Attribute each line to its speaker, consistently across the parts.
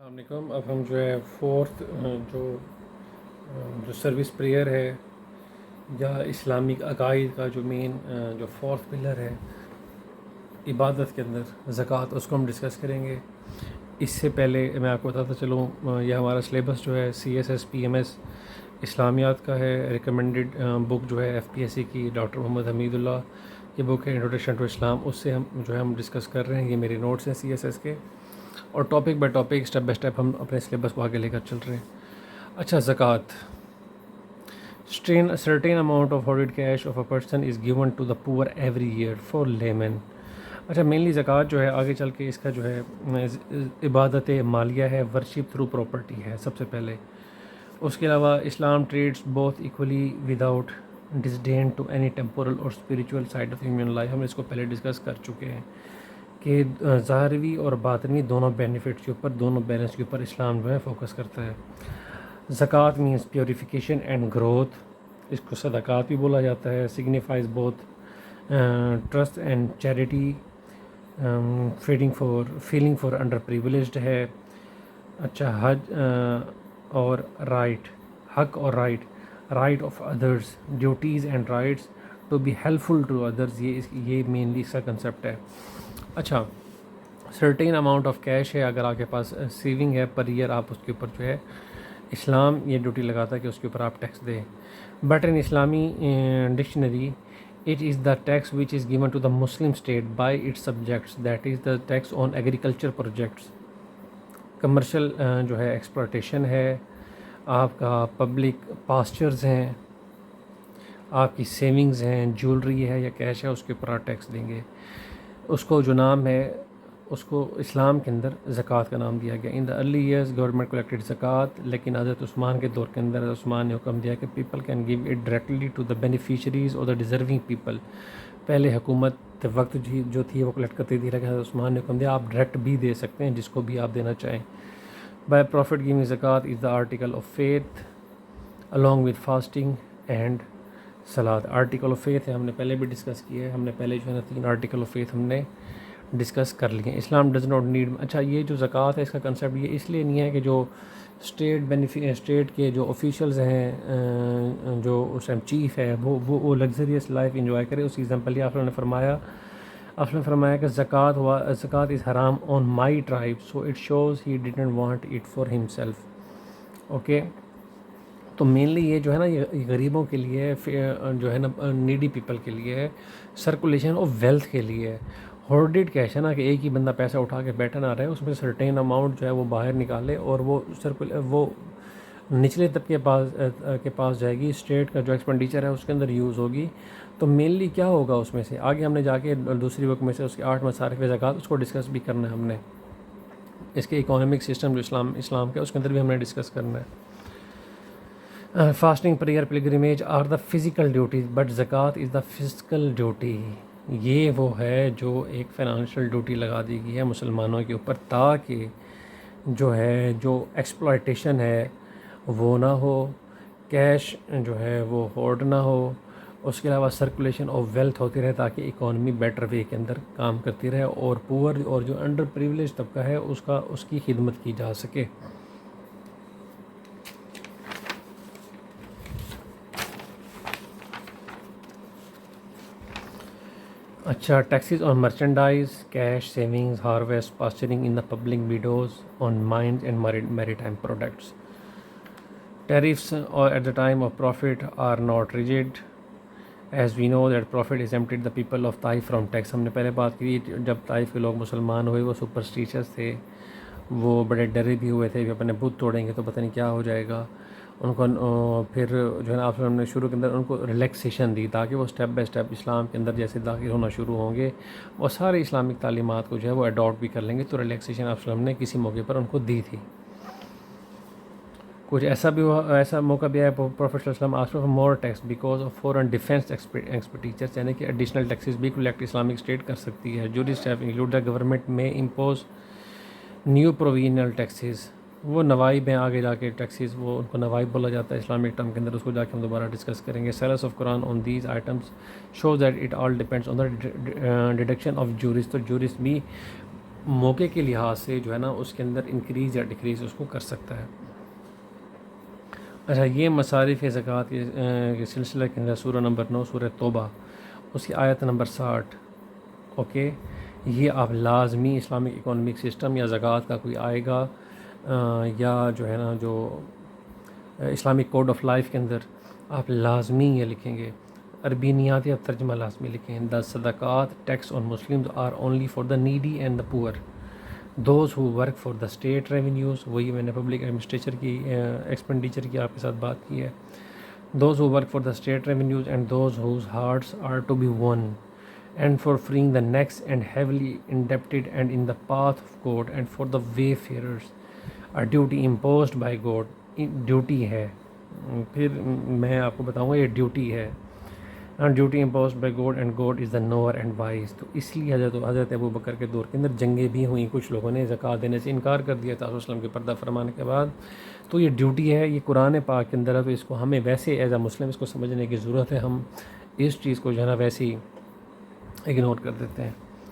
Speaker 1: السلام علیکم. اب ہم جو ہے فورتھ جو سروس پریئر ہے یا اسلامک عقائد کا جو مین جو فورتھ پلر ہے عبادت کے اندر زکوٰۃ، اس کو ہم ڈسکس کریں گے. اس سے پہلے میں آپ کو بتاتا چلوں، یہ ہمارا سلیبس جو ہے CSS/PMS اسلامیات کا ہے. ریکمنڈڈ بک جو ہے FPSC کی ڈاکٹر محمد حمید اللہ کی بک ہے انٹروڈکشن ٹو اسلام. اس سے ہم ڈسکس کر رہے ہیں. یہ میرے نوٹس ہیں CSS کے، اور topic by topic step by step ہم اپنے سلیبس کو آگے لے کر چل رہے ہیں. اچھا، زکوٰۃ. certain amount of hoarded cash of a person is given to the poor every year for laymen. اچھا، مینلی زکوٰۃ جو ہے آگے چل کے اس کا جو ہے عبادت مالیہ ہے، ورشپ تھرو پراپرٹی ہے سب سے پہلے. اس کے علاوہ Islam treats both equally without disdain to any temporal اور spiritual side of human life. ہم اس کو پہلے ڈسکس کر چکے ہیں کہ ظاہروی اور باطنی دونوں بینیفٹس کے اوپر، دونوں بیلنس کے اوپر اسلام جو ہے فوکس کرتا ہے. زکوٰۃ مینس پیوریفیکیشن اینڈ گروتھ. اس کو صدقات بھی بولا جاتا ہے. Signifies both trust and charity. Feeling for underprivileged ہے. اچھا، حج اور رائٹ، حق اور right of others, duties and rights to be helpful to others. یہ مینلی اس کا کنسیپٹ ہے. اچھا، سرٹین اماؤنٹ آف کیش ہے، اگر آپ کے پاس سیونگ ہے پر ایئر، آپ اس کے اوپر جو ہے اسلام یہ ڈیوٹی لگاتا ہے کہ اس کے اوپر آپ ٹیکس دیں. But in Islamic dictionary it is the tax which is given to the Muslim state by its subjects, that is the tax on agriculture projects. Commercial جو ہے ایکسپلوٹیشن ہے، آپ کا پبلک پاسچرز ہیں، آپ کی سیونگز ہیں، جولری ہے یا کیش ہے، اس کے اوپر آپ ٹیکس دیں گے. اس کو جو نام ہے اس کو اسلام کے اندر زکوٰۃ کا نام دیا گیا. In the early years government collected زکوٰۃ، لیکن حضرت عثمان کے دور کے اندر حضرت عثمان نے حکم دیا کہ people can give it directly to the beneficiaries اور دا ڈیزرونگ پیپل. پہلے حکومت وقت جو تھی وہ کلیکٹ کرتی تھی، لیکن حضرت عثمان نے حکم دیا آپ ڈائریکٹ بھی دے سکتے ہیں، جس کو بھی آپ دینا چاہیں. بائی پروفٹ گیونگ زکوٰۃ is the article of faith along with fasting and سلاد. آرٹیکل آف فیتھ ہے، ہم نے پہلے بھی ڈسکس کیا ہے. ہم نے پہلے جو ہے نا 3 آرٹیکل آف فیتھ ہم نے ڈسکس کر لیے. Islam does not need. اچھا، یہ جو زکوٰۃ ہے اس کا کنسیپٹ یہ اس لیے نہیں ہے کہ جو اسٹیٹ کے جو آفیشلز ہیں، جو اس ٹائم چیف ہے، وہ لگژریس لائف انجوائے کرے. اس کی ایگزامپل یہ آپ نے فرمایا کہ زکوٰۃ از حرام on my tribe, so it shows he didn't want it for himself. Okay, تو مینلی یہ جو ہے نا یہ غریبوں کے لیے جو ہے نا نیڈی پیپل کے لیے ہے، سرکولیشن آف ویلتھ کے لیے. ہورڈڈ کیش ہے نا کہ ایک ہی بندہ پیسہ اٹھا کے بیٹھا نہ رہے، اس میں سرٹین اماؤنٹ جو ہے وہ باہر نکالے اور وہ نچلے طبقے کے پاس جائے گی. اسٹیٹ کا جو ایکسپینڈیچر ہے اس کے اندر یوز ہوگی. تو مینلی کیا ہوگا اس میں سے آگے ہم نے جا کے دوسری بک میں سے اس کے 8 مصارف زکوٰۃ اس کو ڈسکس بھی کرنا ہے. ہم نے اس کے اکانومک سسٹم جو اسلام کا اس کے اندر بھی ہم نے ڈسکس کرنا ہے. Fasting, prayer, pilgrimage are the physical duties but زکوٰۃ از دا فزیکل ڈیوٹی. یہ وہ ہے جو ایک فائنانشیل ڈیوٹی لگا دی گئی ہے مسلمانوں کے اوپر، تاکہ جو ایکسپلائٹیشن ہے وہ نہ ہو، کیش جو ہے وہ ہورڈ نہ ہو. اس کے علاوہ سرکولیشن آف ویلتھ ہوتی رہے تاکہ اکانومی بیٹر وے کے اندر کام کرتی رہے، اور پور اور جو انڈر پریویلیج طبقہ ہے اس کی خدمت کی جا سکے. اچھا، taxes on merchandise, cash, savings, harvest, pasturing in the public meadows, on mines and maritime products. Tariffs at the time of prophet are not rigid as we know that prophet exempted the people of Taif from tax. ہم نے پہلے بات کی، جب طائف کے لوگ مسلمان ہوئے وہ سپرسٹیشس تھے، وہ بڑے ڈرے بھی ہوئے تھے کہ اپنے بت توڑیں گے تو پتہ نہیں کیا ہو جائے گا. ان کو پھر جو ہے نا آپ نے شروع کے اندر ان کو ریلیکسیشن دی تاکہ وہ اسٹیپ بائی اسٹیپ اسلام کے اندر جیسے داخل ہونا شروع ہوں گے اور سارے اسلامک تعلیمات کو جو ہے وہ اڈاپٹ بھی کر لیں گے. تو ریلیکسیشن آپ نے کسی موقع پر ان کو دی تھی. کچھ ایسا موقع بھی ہے پروفیٹ صلی اللہ علیہ وسلم asked for more tax because of foreign defence expenditure, یعنی کہ ایڈیشنل ٹیکسز بھی کلیکٹ اسلامک اسٹیٹ کر سکتی ہے. Jurists have include the government میں امپوز نیو پرووینل ٹیکسز. وہ نوائب ہیں، آگے جا کے ٹیکسیز وہ ان کو نوائب بولا جاتا ہے اسلامک ٹرم کے اندر. اس کو جا کے ہم دوبارہ ڈسکس کریں گے. Silence of Quran on these items shows that it all depends on the deduction of jurists. تو جورس بھی موقع کے لحاظ سے جو ہے نا اس کے اندر انکریز یا ڈکریز اس کو کر سکتا ہے. اچھا، یہ مصارف زکوٰۃ کے سلسلہ کے اندر سورہ نمبر 9 سورہ توبہ اس کی آیت نمبر 60. اوکے، یہ آپ لازمی اسلامک اکانومک سسٹم یا زکوٰۃ کا کوئی آئے گا یا جو ہے نا جو اسلامک کوڈ آف لائف کے اندر آپ لازمی یہ لکھیں گے. عربی نیاتی آپ ترجمہ لازمی لکھیں. دا صدقات tax on Muslims are only for the needy and the poor. Those who work for the state revenues, وہی میں نے پبلک ایڈمنسٹریچر کی ایکسپینڈیچر کی آپ کے ساتھ بات کی ہے. Those who work for the state revenues and those whose hearts are to be won and for freeing the necks and heavily indebted and in the path of God and for the wayfarers are duty imposed by God. Duty ہے، پھر میں آپ کو بتاؤں گا یہ duty ہے. Duty imposed by God and God is the knower and wise. تو اس لیے حضرت ابو بکر کے دور کے اندر جنگیں بھی ہوئیں، کچھ لوگوں نے زکوٰۃ دینے سے انکار کر دیا تھا وسلم کے پردہ فرمانے کے بعد. تو یہ ڈیوٹی ہے، یہ قرآن پاک کے اندر ہے، تو اس کو ہمیں ویسے ایز اے مسلم اس کو سمجھنے کی ضرورت ہے. ہم اس چیز کو جو ہے نا ویسے ہی اگنور کر دیتے ہیں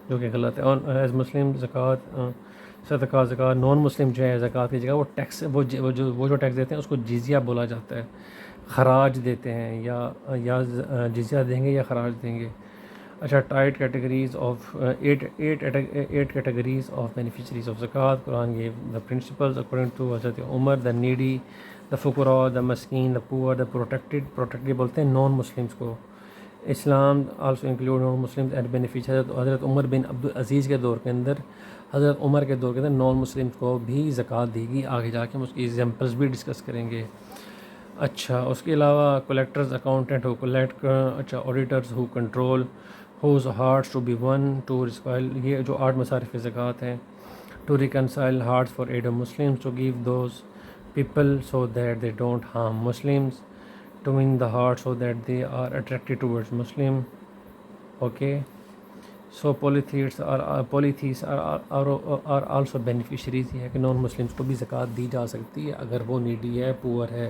Speaker 1: جو کہ غلط ہے. اور ایز مسلم زکوٰۃ نان مسلم جو ہے زکوٰۃ کی جگہ وہ ٹیکس وہ جو ٹیکس دیتے ہیں اس کو جزیہ بولا جاتا ہے. خراج دیتے ہیں یا جزیہ دیں گے یا خراج دیں گے. اچھا، eight categories of eight categories of beneficiaries of زکوٰۃ. Quran give the principles according to حضرت عمر: دا نیڈی، دا فقراء، دا مسکین، دا پور، دا پروٹیکٹیڈ بولتے ہیں نان مسلمس کو. Islam also include non Muslims at benefit. حضرت عمر بن عبدالعزیز کے دور کے اندر نان مسلمس کو بھی زکوٰۃ دی گئی. آگے جا کے ہم اس کی ایگزامپلس بھی ڈسکس کریں گے. اچھا، اس کے علاوہ کلیکٹرز، اکاؤنٹنٹ ہو کلیکٹ، اچھا auditors who control, whose hearts to be won to reconcile. یہ جو 8 مصارف زکوٰۃ ہیں. To reconcile hearts for aid of Muslims, to give those people so that they don't harm Muslims, to win the heart so that they are attracted towards Muslim. Okay, so polytheists are also beneficiaries. یہ ہے کہ naan Muslims کو بھی زکوٰۃ دی جا سکتی ہے اگر وہ نیڈی ہے، پور ہے.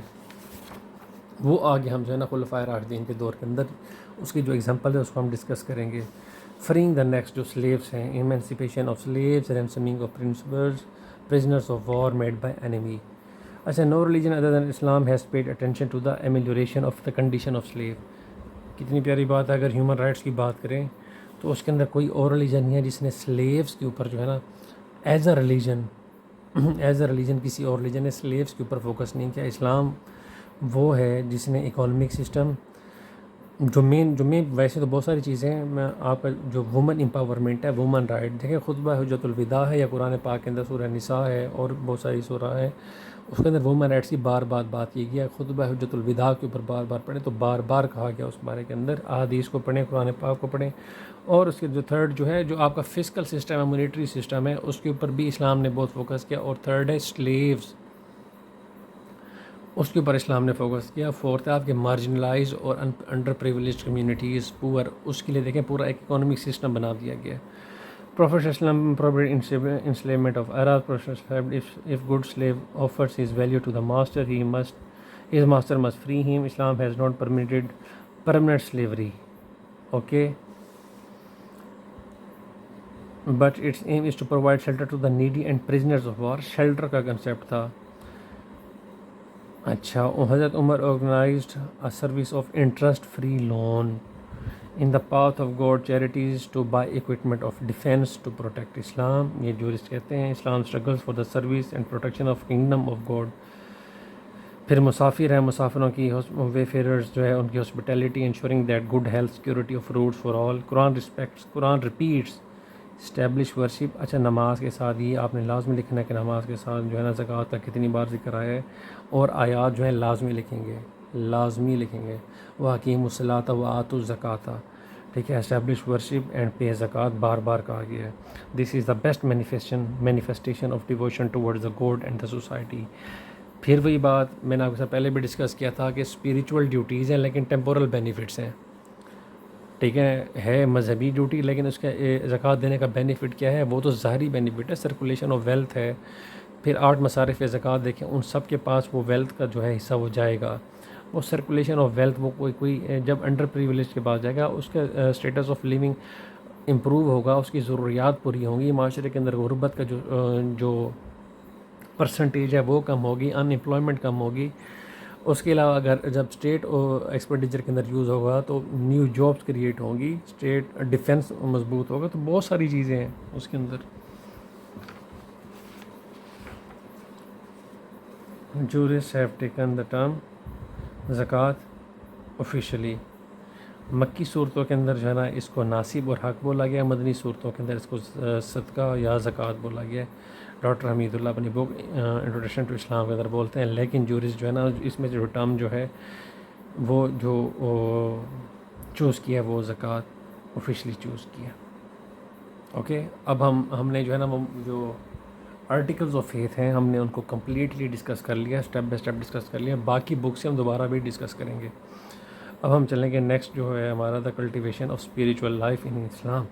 Speaker 1: وہ آگے ہم جو ہے نا خلفائے راشدین کے دور کے اندر اس کی جو ایگزامپل ہے اس کو ہم ڈسکس کریں گے. فریئنگ دا نیکسٹ جو سلیوس ہیں، emancipation of slaves, ransoming of prisoners of war made by enemy. اچھا، no religion other than Islam has paid attention to the amelioration of the condition of slave. کتنی پیاری بات ہے. اگر human rights کی بات کریں تو اس کے اندر کوئی اور ریلیجن نہیں ہے جس نے سلیوز کے اوپر جو ہے نا ایز اے ریلیجن کسی اور ریلیجن نے سلیوز کے اوپر فوکس نہیں کیا. اسلام وہ ہے جس نے اکانومک سسٹم جو مین ویسے تو بہت ساری چیزیں ہیں. میں آپ کا جو وومن امپاورمنٹ ہے، وومن رائٹ دیکھیں، خطبہ حجۃ الوداع ہے یا قرآن پاک کے اندر سورہ نساء ہے اور بہت ساری سورہ ہے، اس کے اندر وومن رائٹس کی بات کی گئی ہے. خطبہ حجۃ الوداع کے اوپر بار پڑھیں تو بار کہا گیا اس بارے کے اندر. احادیث کو پڑھیں، قرآن پاک کو پڑھیں. اور اس کے جو تھرڈ جو ہے جو آپ کا فزیکل سسٹم ہے، مونیٹری سسٹم ہے، اس کے اوپر بھی اسلام نے بہت فوکس کیا. اور تھرڈ ہے سلیوز، اس کے اوپر اسلام نے فوکس کیا. فورتھ ہے آپ کے مارجنلائز اور انڈر پریویلیجڈ کمیونٹیز، پور، اس کے لیے دیکھیں پورا ایک اکانومک سسٹم بنا دیا گیا. Professional enslavement of Arabs. Professional, if good slave offers his value to the master, his master must free him. Islam has not permitted permanent slavery. Okay, but its aim is to provide shelter to the needy and prisoners of war. Shelter کا concept تھا. اچھا، حضرت عمر organized a service of interest-free loan in the path of God, charities to buy equipment of defense to protect Islam. یہ jurist کہتے ہیں Islam struggles for the service and protection of kingdom of God. پھر مسافر ہیں، مسافروں کی وے فیئررز جو ہے ان کی hospitality, ensuring that good health, security of routes for all. Quran repeats establish worship. اچھا، نماز کے ساتھ یہ آپ نے لازمی لکھنا ہے کہ نماز کے ساتھ جو ہے نا زکوٰۃ کا کتنی بار ذکر آیا ہے. اور آیات جو ہیں لازمی لکھیں گے. وَأَقِیمُوا الصَّلَاةَ وَآتُوا الزَّکَاةَ. ٹھیک ہے، اسٹیبلش ورشپ اینڈ پے زکوٰۃ بار کہا گیا ہے. This is the best manifestation of devotion towards the God and the society. پھر وہی بات میں نے آپ کے ساتھ پہلے بھی ڈسکس کیا تھا کہ اسپریچول ڈیوٹیز ہیں لیکن ٹیمپورل بینیفٹس ہیں. ٹھیک ہے مذہبی ڈیوٹی لیکن اس کا زکوٰۃ دینے کا بینیفٹ کیا ہے؟ وہ تو ظاہری بینیفٹ ہے، سرکولیشن آف ویلتھ ہے. پھر 8 مصارف زکوٰۃ دیکھیں، ان سب کے پاس وہ ویلتھ کا جو ہے حصہ وہ جائے گا. وہ سرکولیشن آف ویلتھ وہ کوئی جب انڈر پریویلیج کے پاس جائے گا اس کا اسٹیٹس آف لیونگ امپروو ہوگا، اس کی ضروریات پوری ہوں گی، معاشرے کے اندر غربت کا جو پرسنٹیج ہے وہ کم ہوگی، ان امپلائمنٹ کم ہوگی. اس کے علاوہ اگر جب اسٹیٹ ایکسپینڈیچر کے اندر یوز ہوگا تو نیو جابس کریٹ ہوں گی، اسٹیٹ ڈیفنس مضبوط ہوگا. تو بہت ساری چیزیں ہیں اس کے اندر. Jurists have taken the term زکوٰۃ آفیشلی. مکی صورتوں کے اندر جو ہے نا اس کو ناصب اور حق بولا گیا، مدنی صورتوں کے اندر اس کو صدقہ یا زکوٰۃ بولا گیا. ڈاکٹر حمید اللہ اپنی بک انٹروڈکشن ٹو اسلام کے اندر بولتے ہیں. لیکن جورسٹ جو ہے نا اس میں جو ٹرم جو ہے وہ جو چوز کیا وہ زکوٰۃ آفیشلی چوز کیا. اوکے، اب ہم نے جو ہے نا وہ جو آرٹیکلز آف فیتھ ہیں ہم نے ان کو کمپلیٹلی ڈسکس کر لیا، اسٹیپ بائی اسٹیپ ڈسکس کر لیا. باقی بکس سے ہم دوبارہ بھی ڈسکس کریں گے. اب ہم چلیں گے نیکسٹ جو ہے ہمارا the cultivation of spiritual life in Islam.